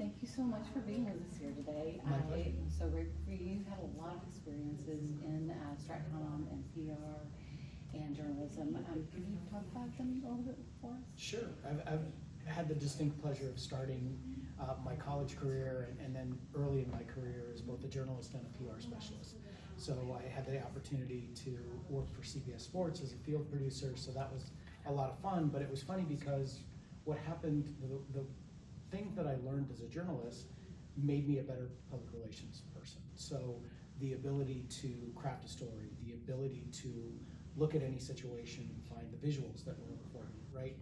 thank you so much for being with us here today. My pleasure. I'm so grateful for you. You've had a lot of experiences in Stratcom and PR and journalism. Can you talk about them a little bit for us? Sure. I've had the distinct pleasure of starting my college career and then early in my career as both a journalist and a PR specialist. So I had the opportunity to work for CBS Sports as a field producer, so that was a lot of fun, but it was funny because what happened, the thing that I learned as a journalist made me a better public relations person. So the ability to craft a story, the ability to look at any situation and find the visuals that were important, right?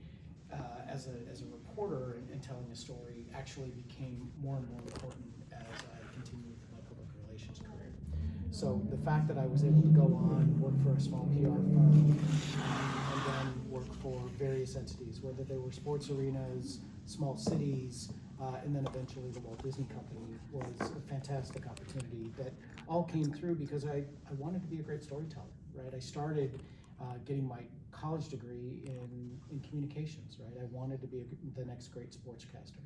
As a reporter and telling a story actually became more and more important as I continued with my public relations career. So the fact that I was able to go on, work for a small PR firm, and then work for various entities, whether they were sports arenas, small cities, and then eventually the Walt Disney Company was a fantastic opportunity that all came through because I wanted to be a great storyteller, right? I started getting my college degree in communications, right? I wanted to be the next great sportscaster.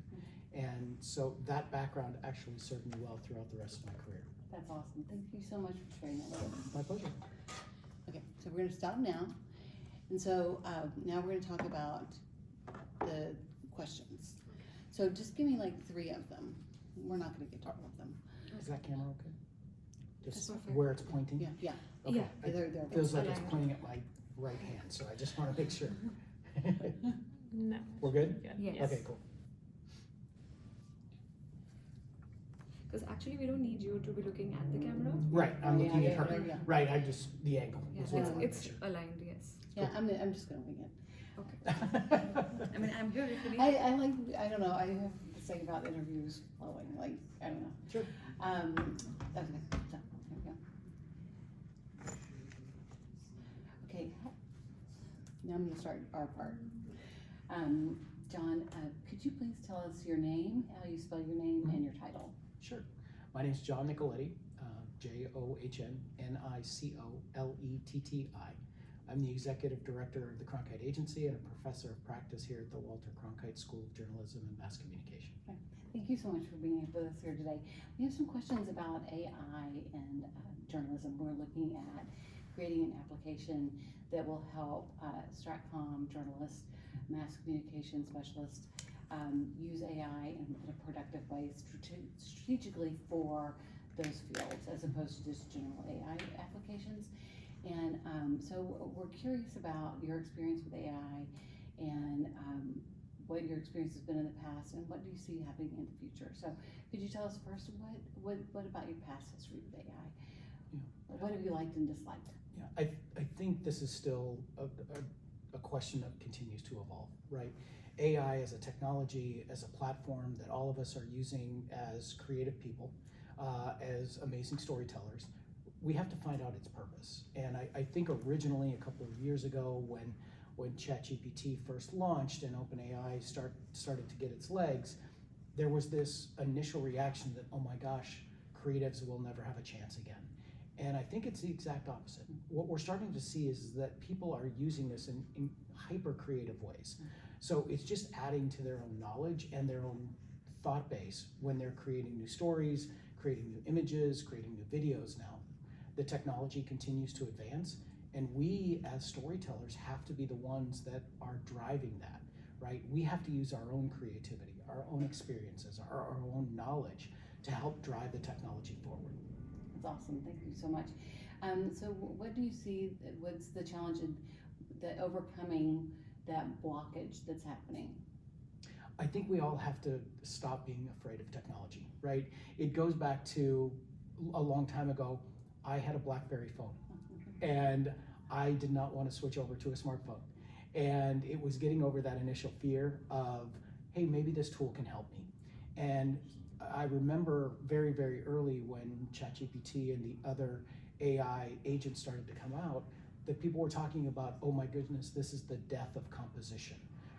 And so that background actually served me well throughout the rest of my career. That's awesome. Thank you so much for sharing that with us. My pleasure. Okay, so we're going to stop now. And so now we're going to talk about the questions. So just give me like 3 of them. We're not going to get to all of them. Is that camera okay? Just Perfect. where it's pointing? Yeah, yeah. Okay. Yeah. They're It feels like it's aligned. pointing at my right hand, so I just want to make sure. No. We're good? Yes. Okay, cool. Because actually we don't need you to be looking at the camera. Right, I'm Oh, looking yeah, at her. yeah. Right, I just, the angle. Yeah, is what I wanted to it's make aligned, yes. Yeah, I'm just going to wing it. Okay. I mean, I'm here if you need. I like, I don't know, I have this thing about interviews flowing, like, I don't know. Sure. Okay, so, there we go. Okay, now I'm gonna start our part. John, could you please tell us your name, how you spell your name, and your title? Sure. My name is John Nicoletti, John Nicoletti. I'm the executive director of the Cronkite Agency and a professor of practice here at the Walter Cronkite School of Journalism and Mass Communication. Thank you so much for being with us here today. We have some questions about AI and journalism. We're looking at creating an application that will help Stratcom journalists, mass communication specialists use AI in a productive way strategically for those fields as opposed to just general AI applications. And so we're curious about your experience with AI and what your experience has been in the past and what do you see happening in the future. So could you tell us first, what about your past history with AI? Yeah. What have you liked and disliked? Yeah, I think this is still a question that continues to evolve, right? AI as a technology, as a platform that all of us are using as creative people, as amazing storytellers, we have to find out its purpose. And I think originally a couple of years ago when ChatGPT first launched and OpenAI started to get its legs, there was this initial reaction that, oh my gosh, creatives will never have a chance again. And I think it's the exact opposite. What we're starting to see is that people are using this in hyper creative ways. So it's just adding to their own knowledge and their own thought base when they're creating new stories, creating new images, creating new videos now. The technology continues to advance, and we as storytellers have to be the ones that are driving that, right? We have to use our own creativity, our own experiences, our own knowledge to help drive the technology forward. That's awesome. Thank you so much. So what do you see, what's the challenge in the overcoming that blockage that's happening? I think we all have to stop being afraid of technology, right? It goes back to a long time ago. I had a BlackBerry phone and I did not want to switch over to a smartphone. And it was getting over that initial fear of, hey, maybe this tool can help me. And I remember very, very early when ChatGPT and the other AI agents started to come out, that people were talking about, oh my goodness, this is the death of composition,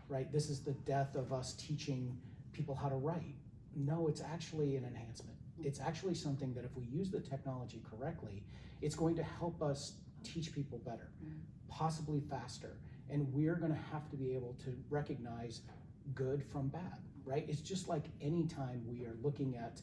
right? This is the death of us teaching people how to write. No, it's actually an enhancement. It's actually something that if we use the technology correctly, it's going to help us teach people better, possibly faster. And we're going to have to be able to recognize good from bad, right? It's just like any time we are looking at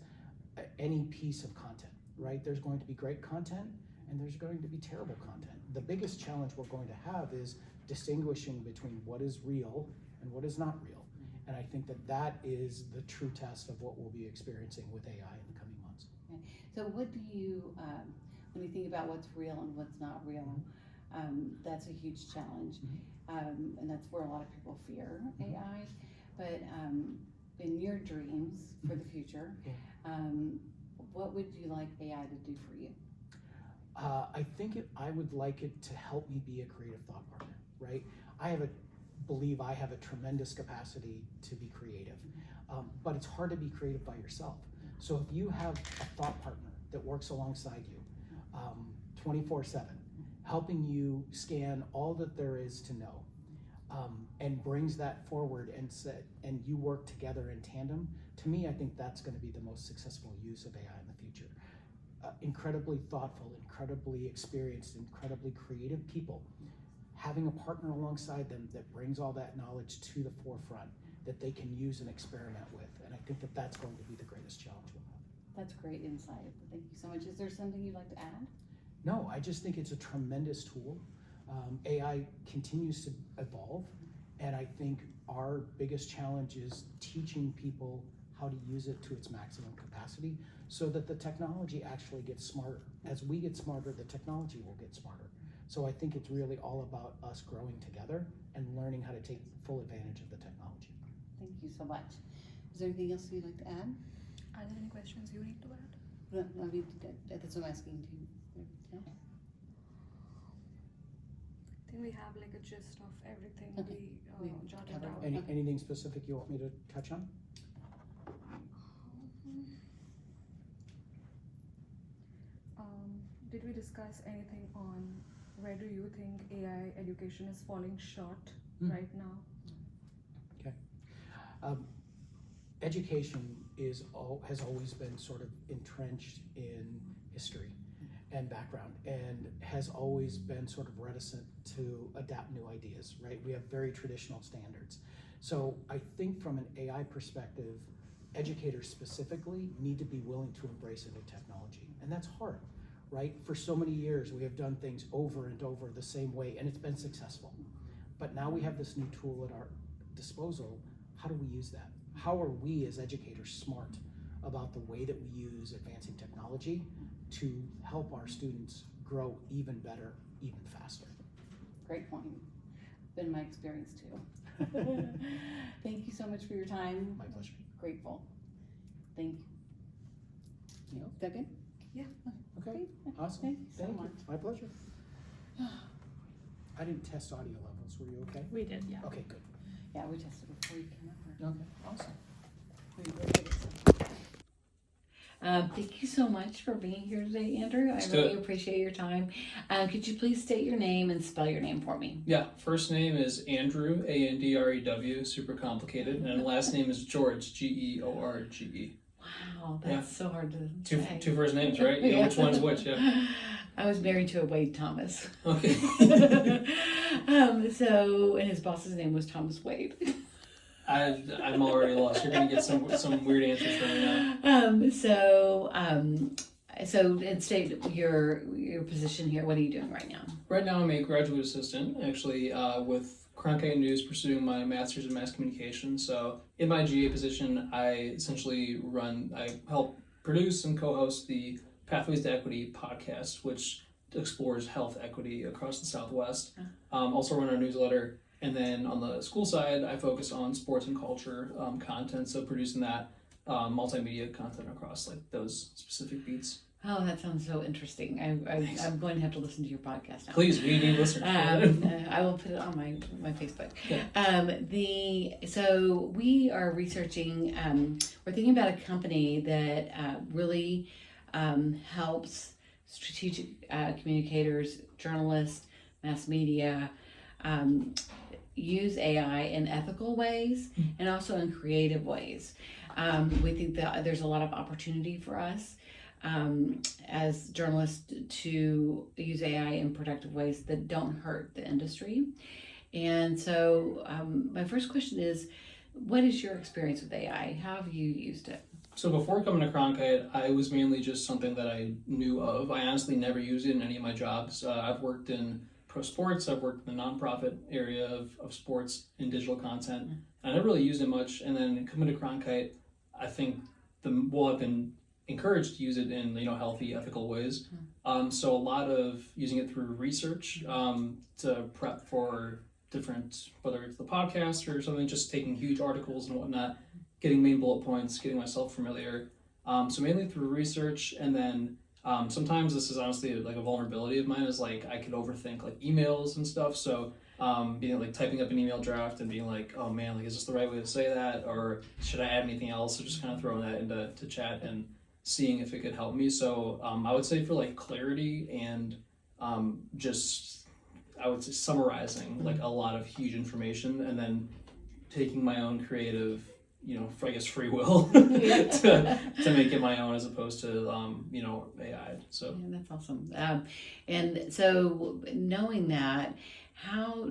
any piece of content, right? There's going to be great content and there's going to be terrible content. The biggest challenge we're going to have is distinguishing between what is real and what is not real. And I think that that is the true test of what we'll be experiencing with AI in the coming months. So what do you, when you think about what's real and what's not real, that's a huge challenge. And that's where a lot of people fear AI. But in your dreams for the future, what would you like AI to do for you? I think I would like it to help me be a creative thought partner, right? Believe I have a tremendous capacity to be creative, but it's hard to be creative by yourself. So if you have a thought partner that works alongside you 24/7, helping you scan all that there is to know, and brings that forward and you work together in tandem, to me, I think that's going to be the most successful use of AI in the future. Incredibly thoughtful, incredibly experienced, incredibly creative people, having a partner alongside them that brings all that knowledge to the forefront that they can use and experiment with. And I think that that's going to be the greatest challenge we'll have. That's great insight. Thank you so much. Is there something you'd like to add? No, I just think it's a tremendous tool. AI continues to evolve, and I think our biggest challenge is teaching people how to use it to its maximum capacity so that the technology actually gets smarter. As we get smarter, the technology will get smarter. So I think it's really all about us growing together and learning how to take full advantage of the technology. Thank you so much. Is there anything else you'd like to add? Are there any questions you need to add? No, that's what I'm asking you. No? I think we have like a gist of everything Okay. we We jotted covered down. Okay. Anything specific you want me to touch on? Did we discuss anything on where do you think AI education is falling short right now? Education has always been sort of entrenched in history and background, and has always been sort of reticent to adapt new ideas, right? We have very traditional standards. So I think from an AI perspective, educators specifically need to be willing to embrace a new technology, and that's hard, right? For so many years, we have done things over and over the same way, and it's been successful. But now we have this new tool at our disposal. How do we use that? How are we as educators smart about the way that we use advancing technology to help our students grow even better, even faster? Great point. Been my experience too. Thank you so much for your time. My pleasure. Grateful. Thank you. No? Is that good? Yeah. Okay, Thank awesome. you so much. My pleasure. I didn't test audio levels. Were you okay? We did, yeah. Okay, good. Yeah, we tested before you came over. Okay, awesome. We were good at stuff. Thank you so much for being here today, Andrew. I Let's do really it. appreciate your time. Could you please state your name and spell your name for me? Yeah, first name is Andrew, Andrew, super complicated, and last name is George, George. Wow, that's so hard to say. Two first names, right? You know which one's which, yeah. I was married to a Wade Thomas. Okay. And his boss's name was Thomas Wade. I'm already lost. You're gonna get some weird answers from me now. So and state your position here. What are you doing right now? Right now, I'm a graduate assistant, actually, with Cronkite News, pursuing my master's in mass communication. So, in my GA position, I essentially help produce and co-host the Pathways to Equity podcast, which explores health equity across the Southwest. Also run our newsletter. And then on the school side, I focus on sports and culture content, so producing that multimedia content across like those specific beats. Oh, that sounds so interesting. I'm going to have to listen to your podcast now. Please, we need listeners. I will put it on my Facebook. Yeah. So we are researching. We're thinking about a company that really helps strategic communicators, journalists, mass media. Use AI in ethical ways and also in creative ways. We think that there's a lot of opportunity for us as journalists to use AI in productive ways that don't hurt the industry. And so my first question is, what is your experience with AI? How have you used it? So before coming to Cronkite, I was mainly just something that I knew of. I honestly never used it in any of my jobs. I've worked in pro sports, I've worked in the nonprofit area of sports and digital content. I never really used it much. And then coming to Cronkite, I think I've been encouraged to use it in healthy, ethical ways. So a lot of using it through research to prep for different, whether it's the podcast or something, just taking huge articles and whatnot, getting main bullet points, getting myself familiar. So mainly through research, and then sometimes this is honestly like a vulnerability of mine, is like I could overthink like emails and stuff. So being like typing up an email draft and being like, oh man, like is this the right way to say that, or should I add anything else? So just kind of throwing that into chat and seeing if it could help me. So I would say for like clarity and just I would say summarizing like a lot of huge information, and then taking my own creative, I guess free will to make it my own, as opposed to AI. So Yeah, that's awesome. And so knowing that, how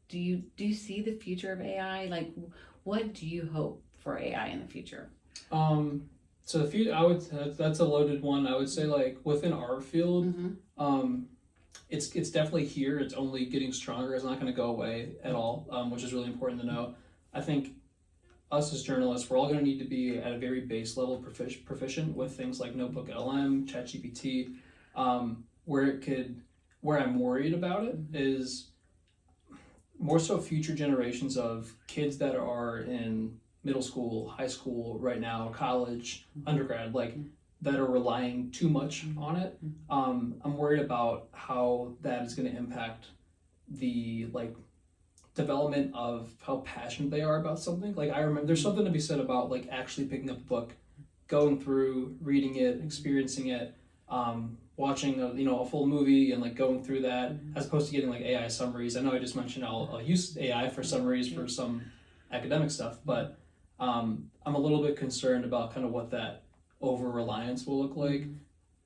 do you see the future of AI? Like, what do you hope for AI in the future? So the future, that's a loaded one. I would say like within our field, it's definitely here. It's only getting stronger. It's not going to go away at all, which is really important to know. I think us as journalists, we're all going to need to be at a very base level proficient with things like Notebook LM, ChatGPT. Where I'm worried about it is more so future generations of kids that are in middle school, high school right now, college, undergrad, like that are relying too much on it. I'm worried about how that is going to impact the like development of how passionate they are about something. Like I remember there's something to be said about like actually picking up a book, going through, reading it, experiencing it, watching a full movie and like going through that, as opposed to getting like AI summaries. I know I just mentioned I'll use AI for summaries for some academic stuff, but I'm a little bit concerned about kind of what that over reliance will look like.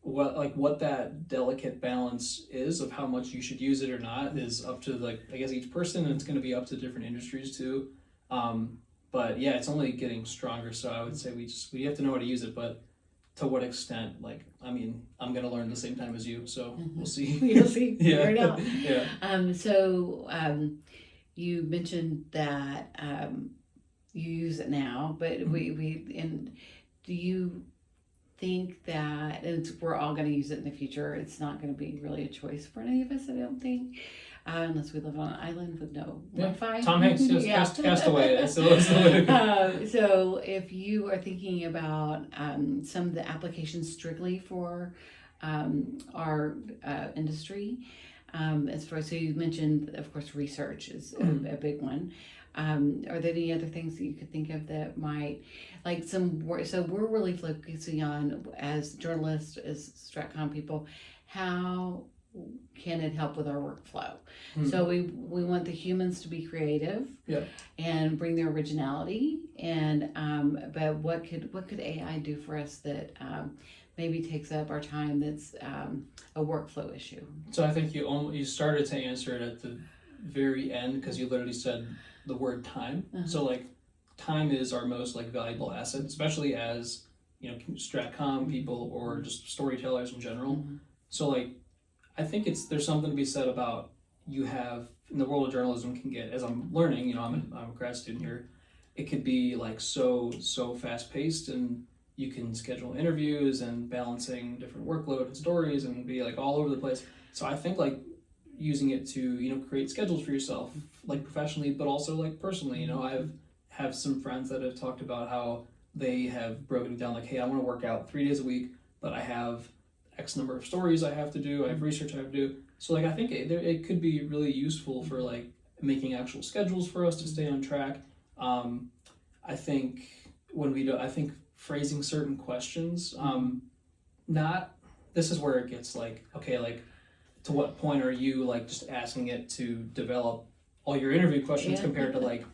What that delicate balance is of how much you should use it or not is up to like I guess each person, and it's going to be up to different industries too. But yeah, it's only getting stronger. So I would say we have to know how to use it, but to what extent? Like I mean, I'm going to learn the same time as you, so we'll see. You'll see. Yeah. Figure it out. Yeah. So you mentioned that you use it now, but do you think that we're all going to use it in the future? It's not going to be really a choice for any of us, I don't think, unless we live on an island with no Wi-Fi. Tom Hanks just cast away. So if you are thinking about some of the applications strictly for our industry, so you mentioned, of course, research is a big one. Are there any other things that you could think of that might, like so we're really focusing on, as journalists, as StratCom people, how can it help with our workflow? So we want the humans to be creative and bring their originality, and but what could AI do for us that maybe takes up our time, that's a workflow issue? So I think you started to answer it at the very end, because you literally said the word time. So like time is our most like valuable asset, especially as StratCom people or just storytellers in general. So like I think there's something to be said about you have in the world of journalism can get, as I'm learning, I'm a grad student here, it could be like so fast paced, and you can schedule interviews and balancing different workload and stories and be like all over the place. So I think like using it to create schedules for yourself, like professionally, but also like personally. I have some friends that have talked about how they have broken it down like, hey, I want to work out 3 days a week, but I have X number of stories I have to do, I have research I have to do. So like I think it could be really useful for like making actual schedules for us to stay on track. I think I think phrasing certain questions, this is where it gets like, okay, like to what point are you like just asking it to develop all your interview questions compared to like,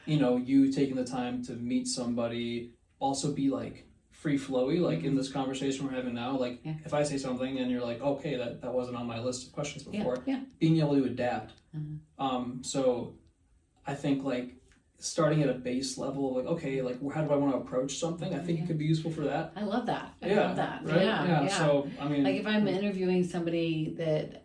you taking the time to meet somebody, also be like free flowy, like in this conversation we're having now, like if I say something and you're like, okay, that wasn't on my list of questions before, being able to adapt. So I think like starting at a base level, like, okay, like how do I want to approach something? I think it could be useful for that. I love that. I Yeah, love that. right? Yeah. So, I mean, Like if I'm interviewing somebody that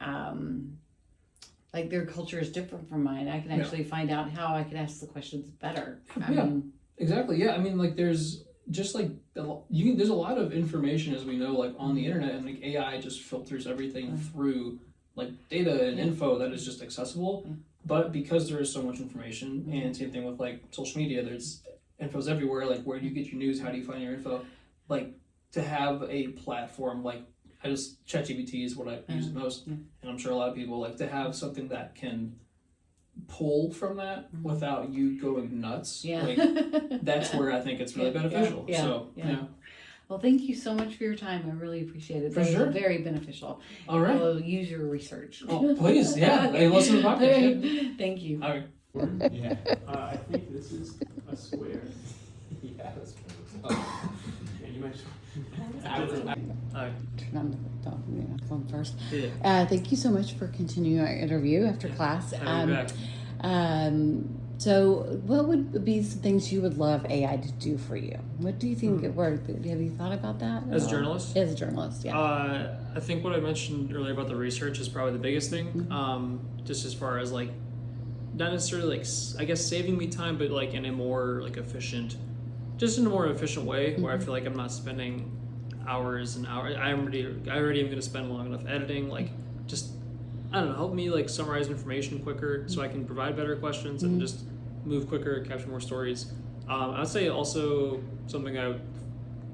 like their culture is different from mine, I can actually find out how I can ask the questions better. I Yeah. mean, exactly. Yeah. I mean, like there's just like there's a lot of information, as we know, like on the internet, and like AI just filters everything through like data and info that is just accessible. But because there is so much information, and same thing with like social media, there's info's everywhere. Like, where do you get your news? How do you find your info? Like, to have a platform like ChatGPT is what I use the most, and I'm sure a lot of people like to have something that can pull from that without you going nuts. yeah. Like, that's where I think it's really beneficial. Yeah. So, Yeah. Well, thank you so much for your time. I really appreciate it. For That was sure. very beneficial. All right. We'll use your research. Oh, please. Yeah. Hey, listen to the podcast. Thank you. All right. Yeah. I think this is a square. Yeah, that's true. Yeah, you mentioned. Turn on the phone first. Yeah. Thank you so much for continuing our interview after class. Have you back. So, what would be some things you would love AI to do for you? What do you think it worked? Have you thought about that? at As a all? journalist? As a journalist, yeah. I think what I mentioned earlier about the research is probably the biggest thing. Just as far as like, not necessarily like I guess saving me time, but like in a more like efficient, just in a more efficient way where I feel like I'm not spending hours and hours. I already am going to spend long enough editing. Like, just I don't know, help me like summarize information quicker so I can provide better questions and just move quicker, capture more stories. I'd say also something I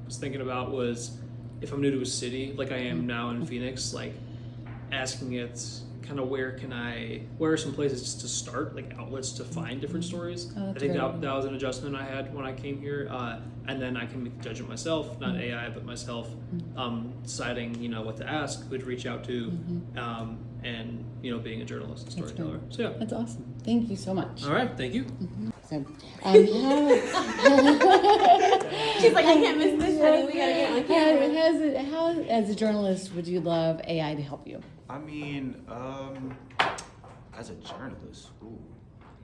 was thinking about was if I'm new to a city, like I am now in Phoenix, like asking it kind of where are some places just to start, like outlets to find different stories. Oh, I that's think great. that was an adjustment I had when I came here. And then I can make the judgment myself, not AI, but myself, deciding, what to ask, who to reach out to, and, being a journalist and That's storyteller. So, yeah. That's awesome. Thank you so much. All right. Thank you. So, She's like, I can't miss this, honey. We gotta get on camera. how, as a journalist, would you love AI to help you? I mean, as a journalist,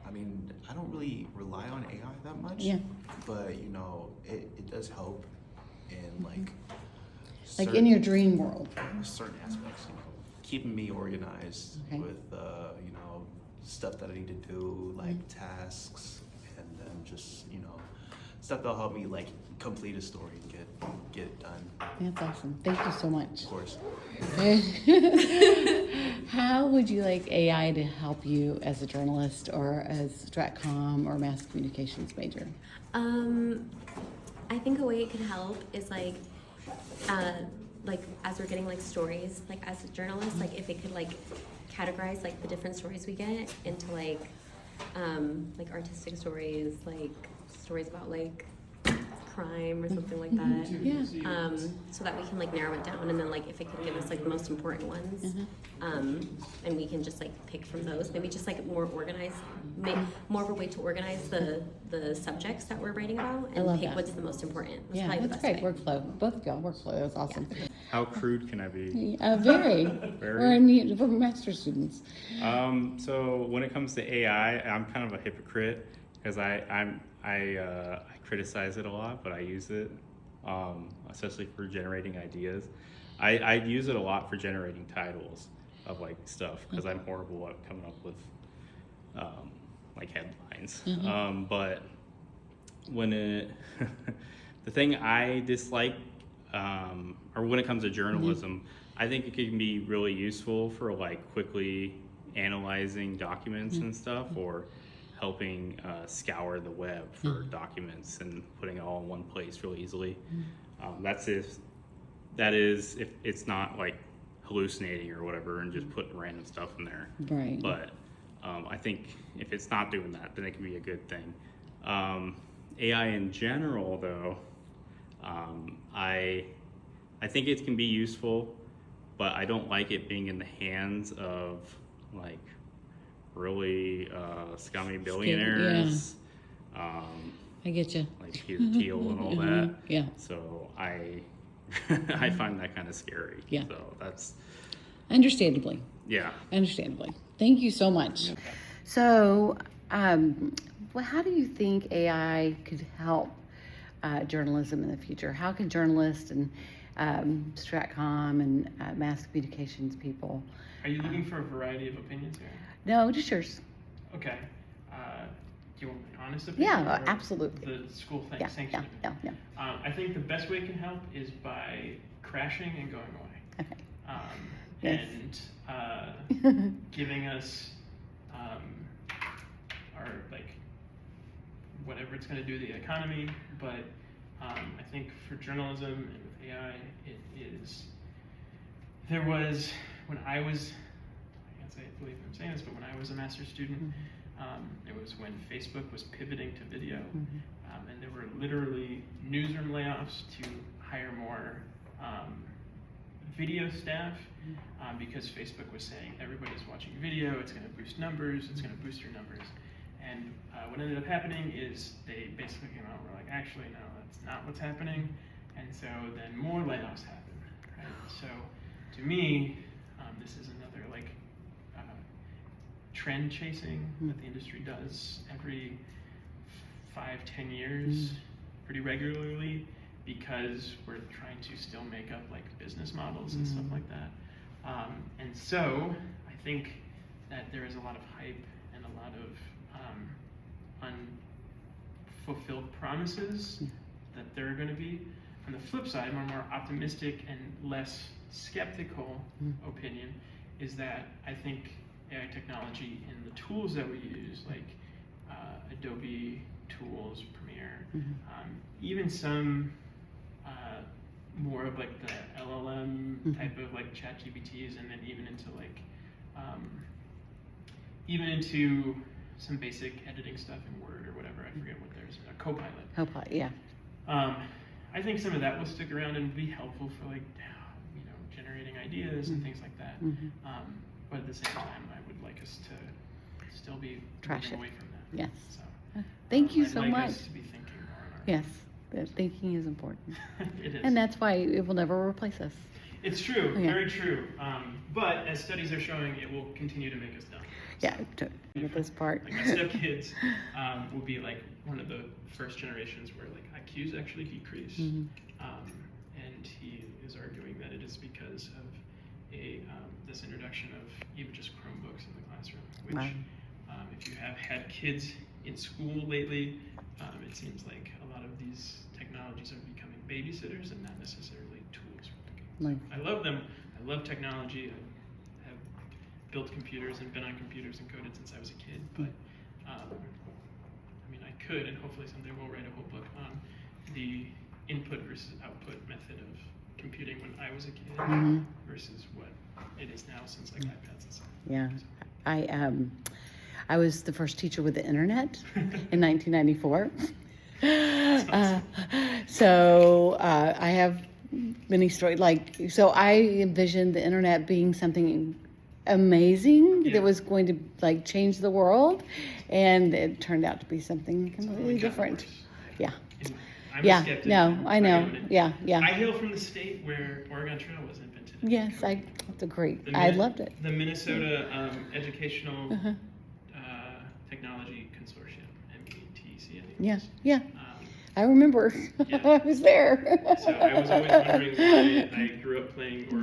I mean, I don't really rely on AI that much. Yeah. But it does help in like Like in your dream world. certain aspects, keeping me organized Okay. with stuff that I need to do, like tasks, and then just stuff that'll help me like complete a story and get it done. That's awesome. Thank you so much. Of course. How would you like AI to help you as a journalist or as StratCom or mass communications major? I think a way it could help is like as we're getting like stories, like as a journalist, like if it could like categorize like the different stories we get into like artistic stories, like stories about like crime or something like that. Yeah. So that we can like narrow it down, and then like if it can give us like the most important ones, and we can just like pick from those. Maybe just like more organized, more of a way to organize the subjects that we're writing about I and love pick that. what's the most important. That's Yeah, probably that's the great. best way. Workflow. Both of y'all workflow. That's awesome. How crude can I be? Very. Very. We're master's students. So when it comes to AI, I'm kind of a hypocrite because I criticize it a lot, but I use it, especially for generating ideas. I use it a lot for generating titles of like stuff because I'm horrible at coming up with like headlines. But when the thing I dislike, or when it comes to journalism, I think it can be really useful for like quickly analyzing documents and stuff, or helping scour the web for documents and putting it all in one place really easily. That is if it's not like hallucinating or whatever and just putting random stuff in there. Right. But I think if it's not doing that, then it can be a good thing. AI in general, though, I think it can be useful, but I don't like it being in the hands of like really scummy billionaires. I get you. Like Peter Thiel and all that. Yeah. So I find that kind of scary. Yeah. So that's Understandably. yeah. Understandably. Thank you so much. So, well, how do you think AI could help journalism in the future? How can journalists and Stratcom and mass communications people? Are you looking for a variety of opinions here? No, just yours. Okay. Do you want my honest opinion? Yeah, or absolutely. The school thing, Yeah, sanction yeah, opinion? yeah, I think the best way it can help is by crashing and going away. Okay. Yes. And giving us our, like, whatever it's going to do to the economy. But I think for journalism and with AI, it is, there was, when I was, I can't say I believe I'm saying this, but when I was a master's student, it was when Facebook was pivoting to video, and there were literally newsroom layoffs to hire more video staff, because Facebook was saying everybody's watching video, it's going to boost numbers, it's going to boost your numbers. And what ended up happening is they basically came out and were like, actually, no, that's not what's happening. And so then more layoffs happened, right? So to me, this is another like trend chasing that the industry does every 5-10 years pretty regularly, because we're trying to still make up like business models and stuff like that. And so I think that there is a lot of hype and a lot of unfulfilled promises that there are going to be. On the flip side, my more optimistic and less skeptical opinion is that I think AI technology and the tools that we use, like Adobe tools, Premiere, even some more of like the LLM type of like ChatGPTs, and then even into like even into some basic editing stuff in Word or whatever. I forget what there's a Copilot. Copilot, yeah. I think some of that will stick around and be helpful for like generating ideas and things like that. But at the same time, I would like us to still be Trash moving it. away from that. Yes. So, Thank you I'd so like much. us to be thinking more on our Yes, that thinking is important. It is. And that's why it will never replace us. It's true, Yeah. very true. But as studies are showing, it will continue to make us dumb. Yeah, to get this part. Like my stepkids will be like one of the first generations where like IQs actually decrease. And he is arguing that it is because of this introduction of even just Chromebooks in the classroom, which Wow. if you have had kids in school lately, it seems like a lot of these technologies are becoming babysitters and not necessarily tools for cooking. Right. I love them. I love technology. I have built computers and been on computers and coded since I was a kid. But I mean, I could, and hopefully someday we'll write a whole book on the input versus output method of computing when I was a kid versus what it is now, since like iPads and stuff. Yeah. I was the first teacher with the internet in 1994. So I have many stories. Like, so I envisioned the internet being something amazing that was going to like change the world, and it turned out to be something completely different. Yeah. I'm Yeah. a skeptic. No, I know. Yeah. Yeah. I hail from the state where Oregon Trail was invented. Yes, that's a great. The I Min- loved it. The Minnesota Educational Technology Consortium, METC. Yeah. Yeah. I remember. Yeah. I was there. So I was always wondering why I grew up playing Oregon